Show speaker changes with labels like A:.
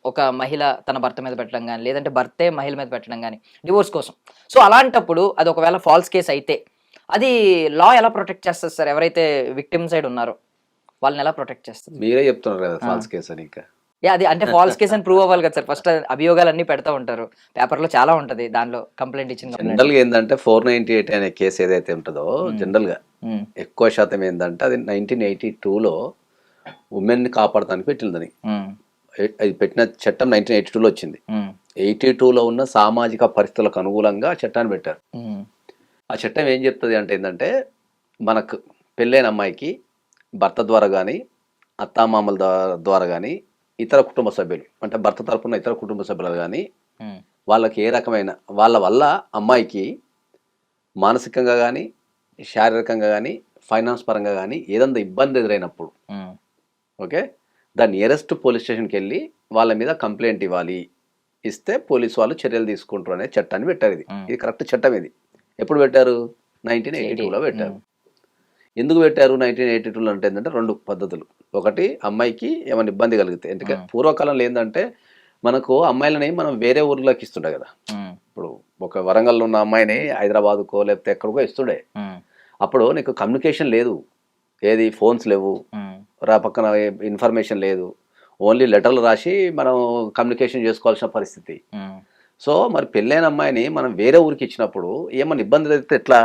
A: ఒక మహిళ తన భర్త మీద పెట్టడం గాని, లేదంటే భర్తే మహిళ మీద పెట్టడం గాని, డివోర్స్ కోసం. సో, అలాంటప్పుడు అది ఒకవేళ ఫాల్స్ కేస్ అయితే, అది లా ఎలా ప్రొటెక్ట్ చేస్తది సార్? ఎవరైతే విక్టిమ్ సైడ్ ఉన్నారో వాళ్ళని ఎలా ప్రొటెక్ట్ చేస్తది?
B: మీరే చెప్తున్నారు కదా
A: ఆ!
B: ఫాల్స్ కేస్ అని ఇంకా.
A: యాహ్! అది అంటే ఫాల్స్ కేస్ అని ప్రూవ్ అవ్వాలి కదా సార్. ఫస్ట్ అభియోగాలన్నీ పెడతా ఉంటారు. పేపర్‌లో చాలా ఉంటది. దానిలో కంప్లెయింట్ ఇచ్చిన కంప్లెయింట్.
B: జనరల్‌గా ఏందంటే 498 అనే కేసు ఏదైతే ఉంటదో
A: హ్మ్.
B: జనరల్‌గా
A: హ్మ్.
B: ఎక్కువ శాతం ఏందంటే అది 1982లో వుమెన్‌ని కాపాడటానికి పెట్టిందని.
A: హ్మ్.
B: అది పెట్టిన చట్టం 1982లో వచ్చింది.
A: హ్మ్.
B: 82లో ఉన్న సామాజిక పరిస్థితులకు అనుగుణంగా ఆ చట్టాన్ని పెట్టారు.
A: హ్మ్.
B: ఆ చట్టం ఏం చెప్తది అంటే ఏందంటే, మనకు పెళ్ళైన అమ్మాయికి భర్త ద్వారా గానీ, అత్తామామల ద్వారా గానీ, ఇతర కుటుంబ సభ్యులు అంటే భర్త తరపున ఇతర కుటుంబ సభ్యులు గానీ,
A: హ్మ్.
B: వాళ్ళకి ఏ రకమైన వాళ్ళ వల్ల అమ్మాయికి మానసికంగా గానీ, శారీరకంగా గానీ, ఫైనాన్స్ పరంగా గానీ ఏదన్నా ఇబ్బంది ఎదురైనప్పుడు
A: హ్మ్.
B: ఓకే. ద నియరెస్ట్ పోలీస్ స్టేషన్‌కెళ్ళి వాళ్ళ మీద కంప్లెయింట్ ఇవ్వాలి. ఇస్తే పోలీసు వాళ్ళు చర్యలు తీసుకుంటారు అనే చట్టాన్ని పెట్టారు ఇది.
A: హ్మ్.
B: ఇది కరెక్ట్ చట్టం ఇది. ఎప్పుడు పెట్టారు?
A: 80.
B: 1982లో పెట్టారు.
A: హ్మ్.
B: ఎందుకు పెట్టారు 1982లో అంటే ఏంటంటే 2 పద్ధతులు. ఒకటి అమ్మాయికి ఏమైనా ఇబ్బంది కలిగితే. ఎందుకంటే
A: హ్మ్.
B: పూర్వకాలంలో ఏందంటే మనకు అమ్మాయిలని మనం వేరే ఊర్లకి ఇస్తుండే కదా!
A: హ్మ్.
B: ఇప్పుడు ఒక వరంగల్‌లో ఉన్న అమ్మాయిని హైదరాబాద్‌కో లేకపోతే ఎక్కడికో ఇస్తుండే.
A: హ్మ్.
B: అప్పుడు నీకు కమ్యూనికేషన్ లేదు. ఏది ఫోన్స్ లేవు.
A: హ్మ్.
B: పక్కన ఇన్ఫర్మేషన్ లేదు. ఓన్లీ లెటర్లు రాసి మనం కమ్యూనికేషన్ చేసుకోవాల్సిన పరిస్థితి.
A: హ్మ్.
B: సో, మరి పెళ్ళైన అమ్మాయిని మనం వేరే ఊరికి ఇచ్చినప్పుడు ఏమన్నా ఇబ్బంది జరిగితే ఎట్లా?